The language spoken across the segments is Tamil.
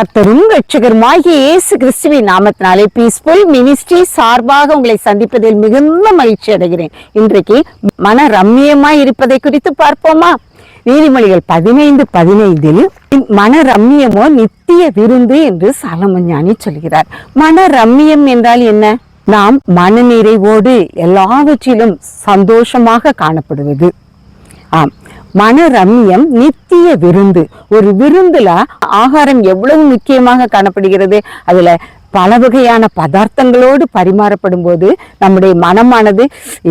கர்த்தரும் ரட்சகருமாகிய இயேசு கிறிஸ்துவின் நாமத்தினாலே பீஸ்ஃபுல் மினிஸ்ட்ரி சார்பாக உங்களை சந்திப்பதில் மிகுந்த மகிழ்ச்சி அடைகிறேன். இன்றைக்கு மன ரம்மியமாய் இருப்பதை குறித்து பார்ப்போமா? நீதிமொழிகள் 15:15 மன ரம்மியமோ நித்திய விருந்து என்று சாலமோன் ஞானி சொல்கிறார். மன ரம்மியம் என்றால் என்ன? நாம் மன நிறைவோடு எல்லாவற்றிலும் சந்தோஷமாக காணப்படுவது. ஆம், மன ரம்மியம் நித்திய விருந்து. ஒரு விருந்துல ஆகாரம் எவ்வளவு முக்கியமாக காணப்படுகிறது. அதுல பல வகையான பதார்த்தங்களோடு பரிமாறப்படும் போது நம்முடைய மனமானது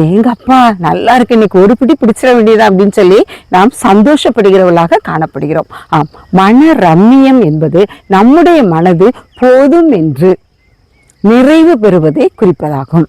எங்கப்பா நல்லா இருக்கு, இன்னைக்கு ஒரு பிடி பிடிச்சிட வேண்டியதா அப்படின்னு சொல்லி நாம் சந்தோஷப்படுகிறவர்களாக காணப்படுகிறோம். ஆம், மன ரம்மியம் என்பது நம்முடைய மனது போதும் என்று நிறைவு பெறுவதை குறிப்பதாகும்.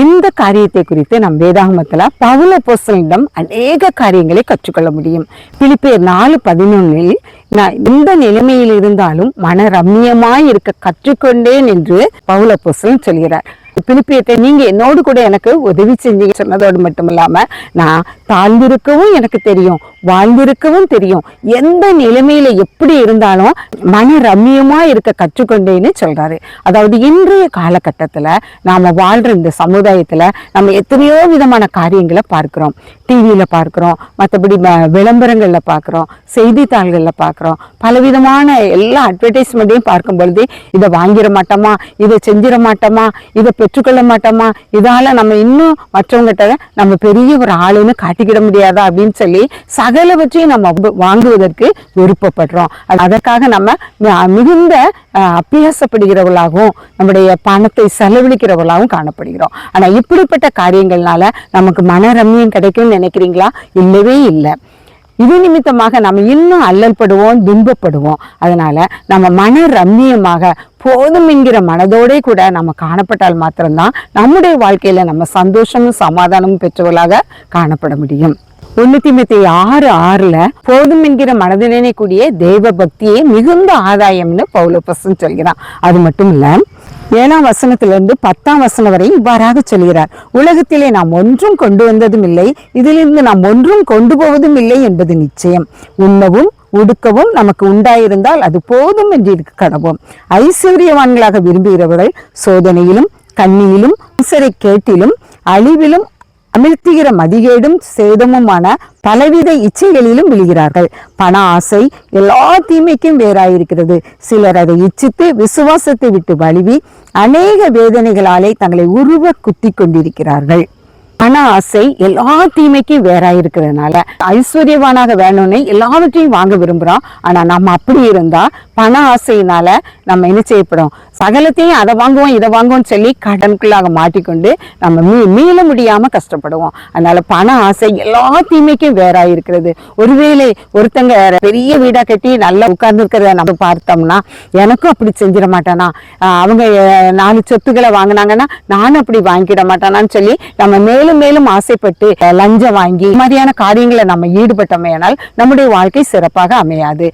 இந்த காரியத்தை குறித்து நம் வேதாகமத்துல பவுல் அப்போஸ்தலனிடம் அநேக காரியங்களை கற்றுக்கொள்ள முடியும். பிலிப்பியர் 4:11 நான் இந்த நிலைமையில் இருந்தாலும் மன ரம்மியமாய் இருக்க கற்றுக்கொண்டேன் என்று பவுல் அப்போஸ்தலன் சொல்கிறார். பிலிப்பியத்தை நீங்க என்னோடு கூட எனக்கு உதவி செஞ்சீங்க சொன்னதோடு மட்டும் இல்லாம நான் தாழ்ந்திருக்கவும் எனக்கு தெரியும், வாழ்ந்திருக்கவும் தெரியும், எந்த நிலைமையில எப்படி இருந்தாலும் மன ரம்மியமா இருக்க கற்றுக்கொண்டேன்னு சொல்றாரு. அதாவது இன்றைய காலகட்டத்துல நாம வாழ்ற இந்த சமுதாயத்துல நம்ம எத்தனையோ விதமான காரியங்களை பார்க்கிறோம். டிவியில பார்க்கிறோம், மற்றபடி விளம்பரங்கள்ல பார்க்கிறோம், செய்தித்தாள்கள்ல பார்க்கிறோம், பலவிதமான எல்லா அட்வர்டைஸ்மெண்ட்டையும் பார்க்கும் பொழுது இதை வாங்கிட மாட்டோமா, இதை செஞ்சிட மாட்டோமா, இதை பெற்றுக்கொள்ள மாட்டோமா, இதால நம்ம இன்னும் மற்றவங்கிட்ட நம்ம பெரிய ஒரு ஆளுன்னு காட்டிக்கிட முடியாதா அப்படின்னு சொல்லி சகலவற்றையும் நம்ம வாங்குவதற்கு விருப்பப்படுறோம். அதற்காக நம்ம மிகுந்த அபியாசப்படுகிறவர்களாகவும் நம்முடைய பணத்தை செலவழிக்கிறவர்களாகவும் காணப்படுகிறோம். ஆனா இப்படிப்பட்ட காரியங்கள்னால நமக்கு மன ரம்மியம் கிடைக்கும்னு நினைக்கிறீங்களா? இல்லவே இல்லை. இது நிமித்தமாக நம்ம இன்னும் அல்லல்படுவோம், துன்பப்படுவோம். அதனால நம்ம மன ரம்மியமாக போதும் என்கிற மனதோட கூட நம்ம காணப்பட்டால் மாத்திரம்தான் நம்முடைய வாழ்க்கையில நம்ம சந்தோஷமும் சமாதானமும் பெற்றவர்களாக காணப்பட முடியும். 1 தீமோத்தேயு 6:6 போதும் என்கிற மனதினை கூடிய தெய்வ பக்தியே மிகுந்த ஆதாயம்னு பவுல் அப்போஸ்தலன் சொல்கிறான். அது மட்டும் இல்ல, 7ஆம் வசனத்திலிருந்து 10ஆம் வசனம் வரை இவ்வாறாக சொல்கிறார். உலகத்திலே நாம் ஒன்றும் கொண்டு வந்ததும் இல்லை, இதிலிருந்து நாம் ஒன்றும் கொண்டு போவதும் இல்லை என்பது நிச்சயம். உண்ணவும் உடுக்கவும் நமக்கு உண்டாயிருந்தால் அது போதும் என்று இருக்க கடவோம். ஐஸ்வர்யவான்களாக விரும்புகிறவர்கள் சோதனையிலும் கண்ணியிலும் கேட்டிலும் அழிவிலும் அமிழ்த்துகிற மதிகேடும் சேதமுமான பலவித இச்சைகளிலும் விழுகிறார்கள். பண ஆசை எல்லா தீமைக்கும் வேறாயிருக்கிறது. சிலர் அதை இச்சித்து விசுவாசத்தை விட்டு வழுவி அநேக வேதனைகளாலே தங்களை உருவ குத்தி கொண்டிருக்கிறார்கள். பண ஆசை எல்லா தீமைக்கும் வேறாயிருக்கிறதுனால ஐஸ்வர்யவானாக வேணும்னு எல்லாவற்றையும் வாங்க விரும்புறோம். ஆனா நம்ம அப்படி இருந்தா பண ஆசையினால நம்ம என்ன செய்யப்படும்? சகலத்தையும் அதை வாங்குவோம் இதை வாங்குவோம் சொல்லி கடனுக்குள்ளாக மாட்டிக்கொண்டு நம்ம மீள முடியாம கஷ்டப்படுவோம். அதனால பண ஆசை எல்லா தீமைக்கும் வேறாயிருக்கிறது. ஒருவேளை ஒருத்தங்க பெரிய வீடா கட்டி நல்லா உட்கார்ந்து இருக்கிறத நம்ம பார்த்தோம்னா எனக்கும் அப்படி செஞ்சிட மாட்டானா, அவங்க 4 சொத்துக்களை வாங்கினாங்கன்னா நானும் அப்படி வாங்கிட மாட்டானான்னு சொல்லி நம்ம மேலும் ஆசைப்பட்டு லஞ்சம் வாங்கி மாதிரியான காரியங்களை நம்ம ஈடுபட்டோமேனால் நம்முடைய வாழ்க்கை சிறப்பாக அமையாது.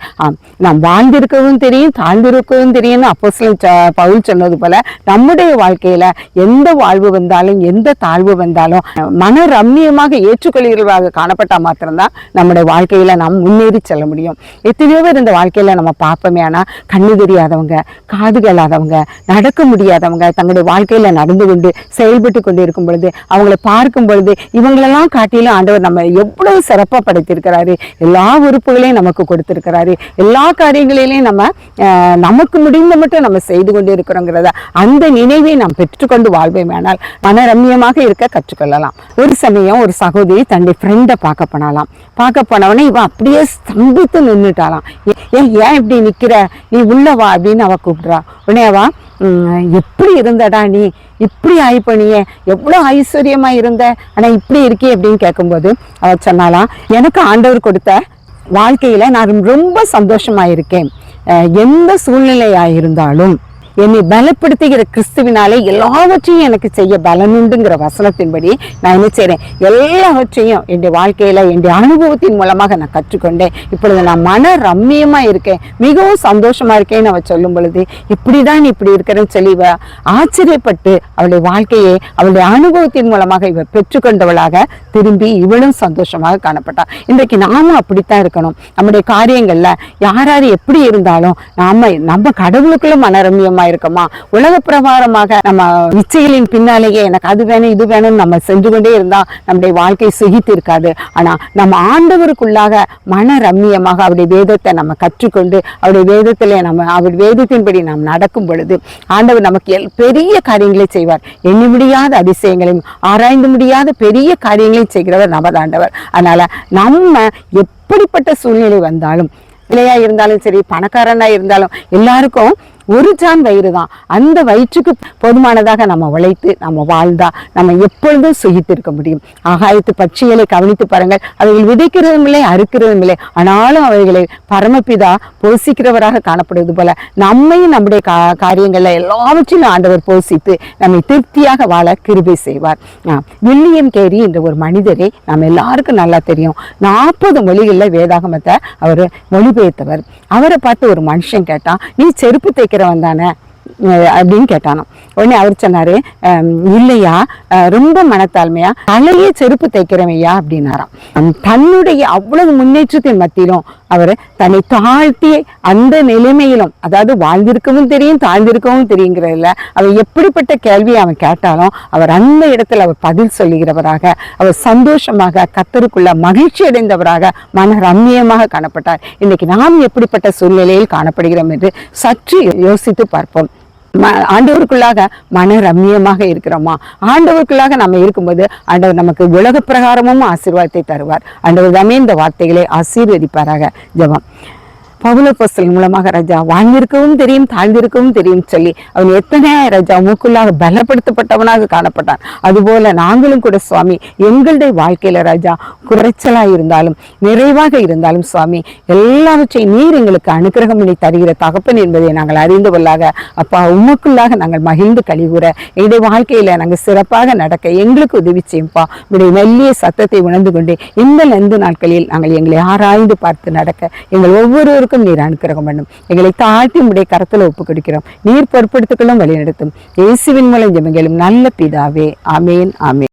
நாம் வாழ்ந்திருக்கவும் தெரியும், தாழ்ந்திருக்கவும் தெரியும்னு அப்போஸ்தலன் பவுல் சொன்னது போல நம்முடைய வாழ்க்கையில எந்த வாழ்வு வந்தாலும் எந்த தாழ்வு வந்தாலும் மன ரம்மியமாக ஏற்றுக்கொள்கிறவர்களாக காணப்பட்டா மாத்திரம்தான் நம்முடைய வாழ்க்கையில நாம் முன்னேறி செல்ல முடியும். எத்தனையோ பேர் இந்த வாழ்க்கையில நம்ம பார்ப்போமே, ஆனா கண்ணு தெரியாதவங்க, காது கேளாதவங்க, நடக்க முடியாதவங்க தங்களுடைய வாழ்க்கையில நடந்து கொண்டு செயல்பட்டு கொண்டு இருக்கும் பொழுது அவங்களை பார்க்கும் பொழுது இவங்களெல்லாம் காட்டிலும் ஆண்டவர் நம்ம எவ்வளவு சிறப்பா படைத்திருக்கிறாரு. எல்லா உறுப்புகளையும் நமக்கு கொடுத்திருக்கிறாரு. எல்லா காரியங்களிலையும் நம்ம நமக்கு முடிந்த மட்டும் நம்ம செய்து கொண்டு இருக்கிறோங்கிறத அந்த நினைவை நாம் பெற்றுக்கொண்டு வாழ்வேனால் மன ரம்மியமாக இருக்க கற்றுக்கொள்ளலாம். ஒரு சமயம் ஒரு சகோதரி தன்னுடைய ஃப்ரெண்டை பார்க்க போனாலாம். பார்க்க போனவனே இவன் அப்படியே ஸ்தம்பித்து நின்றுட்டாலாம். ஏன் இப்படி நிக்கிற, நீ உள்ளவா அப்படின்னு அவ கூப்பிடுறா. உடனே அவா எப்படி இருந்தடா நீ, இப்படி ஆயிப்பனியே, எவ்வளவு ஐஸ்வர்யமா இருந்த, ஆனா இப்படி இருக்கே அப்படின்னு கேட்கும்போது அவ சொன்னாலாம், எனக்கு ஆண்டவர் கொடுத்த வாழ்க்கையில நான் ரொம்ப சந்தோஷமா இருக்கேன். எந்த சூழ்நிலையா இருந்தாலும் என்னை பலப்படுத்துகிற கிறிஸ்துவினாலே எல்லாவற்றையும் எனக்கு செய்ய பலனுண்டுங்கிற வசனத்தின்படி நான் என்ன செய்றேன், எல்லாவற்றையும் என்னுடைய வாழ்க்கையில என்னுடைய அனுபவத்தின் மூலமாக நான் கற்றுக்கொண்டேன். இப்பொழுது நான் மன ரம்மியமா இருக்கேன், மிகவும் சந்தோஷமா இருக்கேன்னு அவ சொல்லும் பொழுது, இப்படிதான் இப்படி இருக்கிறேன்னு சொல்லி ஆச்சரியப்பட்டு அவளுடைய வாழ்க்கையை அவளுடைய அனுபவத்தின் மூலமாக இவர் பெற்றுக்கொண்டவளாக திரும்பி இவளும் சந்தோஷமாக காணப்பட்டா. இன்றைக்கு நாமும் அப்படித்தான் இருக்கணும். நம்முடைய காரியங்கள்ல யாராரு எப்படி இருந்தாலும் நம்ம கடவுளுக்குள்ள மனரம்யமா இருக்கோமா, உலக பிரகாரமாக நம்ம இச்சைகளின் பின்னாலேயே எனக்கு அது வேணும் இது வேணும்னு நம்ம சென்று கொண்டே இருந்தா நம்முடைய வாழ்க்கை சுகித்து இருக்காது. ஆனா நம்ம ஆண்டவருக்குள்ளாக மன ரம்மியமாக அவருடைய வேதத்தை நம்ம கற்றுக்கொண்டு அவருடைய வேதத்துல அவருடைய வேதத்தின்படி நாம் நடக்கும் பொழுது ஆண்டவர் நமக்கு பெரிய காரியங்களை செய்வார். எண்ணி முடியாத அதிசயங்களையும் ஆராய்ந்து முடியாத பெரிய காரியங்களையும் செய்கிறவர் நமது ஆண்டவர். அதனால நம்ம எப்படிப்பட்ட சூழ்நிலை வந்தாலும், பிள்ளையா இருந்தாலும் சரி, பணக்காரனா இருந்தாலும், எல்லாருக்கும் ஒரு ஜான் வயிறு தான். அந்த வயிற்றுக்கு போதுமானதாக நம்ம உழைத்து நம்ம வாழ்ந்தா நம்ம எப்பொழுதும் சுகித்திருக்க முடியும். ஆகாயத்து பட்சிகளை கவனித்து பாருங்கள், அவைகள் விதைக்கிறதும் இல்லை அறுக்கிறதும் இல்லை, ஆனாலும் அவைகளை பரமபிதா போஷிக்கிறவராக காணப்படுவது போல நம்மையும் நம்முடைய காரியங்கள்ல எல்லாவற்றிலும் ஆண்டவர் போஷித்து நம்மை திருப்தியாக வாழ கிருபை செய்வார். வில்லியம் கேரி என்ற ஒரு மனிதரை நம்ம எல்லாருக்கும் நல்லா தெரியும். 40 மொழிகளில் வேதாகமத்தை அவர் மொழிபெயர்த்தவர். அவரை பார்த்து ஒரு மனுஷன் கேட்டான், நீ செருப்பு தைக்கிறவன் தானே அப்படின்னு கேட்டானோ. உடனே அவர் சொன்னாரு, இல்லையா, ரொம்ப மனத்தாழ்மையா தலையே செருப்பு தைக்கிறவையா அப்படின்னாராம். தன்னுடைய அவ்வளவு முன்னேற்றத்தின் மத்தியிலும் அவர் தன்னை தாழ்த்தி அந்த நிலைமையிலும், அதாவது வாழ்ந்திருக்கவும் தெரியும் தாழ்ந்திருக்கவும் தெரியுங்கிறதுல அவர் எப்படிப்பட்ட கேள்வியை அவன் கேட்டாலும் அவர் அந்த இடத்துல அவர் பதில் சொல்லுகிறவராக, அவர் சந்தோஷமாக கர்த்தருக்குள்ள மகிழ்ச்சி அடைந்தவராக மன ரம்மியமாக காணப்பட்டார். இன்னைக்கு நாம் எப்படிப்பட்ட சூழ்நிலையில் காணப்படுகிறோம் என்று சற்று யோசித்து பார்ப்போம். ஆண்டவருக்குள்ளாக மன ரம்மியமாக இருக்கிறோமா? ஆண்டவருக்குள்ளாக நம்ம இருக்கும்போது ஆண்டவர் நமக்கு உலக பிரகாரமும் ஆசீர்வாதத்தை தருவார். ஆண்டவர் தாமே இந்த வார்த்தைகளை ஆசீர்வதிப்பாராக. ஜெபம். பவுலப்போஸ்தலன் மூலமாக ராஜா வாழ்ந்திருக்கவும் தெரியும் தாழ்ந்திருக்கவும் தெரியும் சொல்லி அவன் எத்தனை ராஜா மூக்குள்ளாக பலப்படுத்தப்பட்டவனாக காணப்பட்டான். அதுபோல நாங்களும் கூட சுவாமி எங்களுடைய வாழ்க்கையில ராஜா குறைச்சலா இருந்தாலும் நிறைவாக இருந்தாலும் சுவாமி எல்லாவற்றையும் நீர் எங்களுக்கு அனுக்கிரகம் பண்ணி தருகிற தகப்பன் என்பதை நாங்கள் அறிந்து கொள்ளாக அப்பா உமக்குள்ளாக நாங்கள் மகிழ்ந்து கழிவுற எங்களுடைய வாழ்க்கையில நாங்கள் சிறப்பாக நடக்க எங்களுக்கு உதவி செய்யும்பா. உங்களுடைய மெல்லிய சத்தத்தை உணர்ந்து கொண்டு இந்த நெந்து நாட்களில் நாங்கள் எங்களை ஆராய்ந்து பார்த்து நடக்க எங்கள் ஒவ்வொருவருக்கும் நீர் அனுக்கிரகம் பண்ணும். எங்களை தாழ்த்தி உடைய கரத்துல ஒப்பு கொடுக்கிறோம். நீர் பொறுப்படுத்திக்கொள்ளும் வழி நடத்தும். இயேசுவின் மூலம் ஜெபங்களும் நல்ல பிதாவே. ஆமேன் ஆமேன்.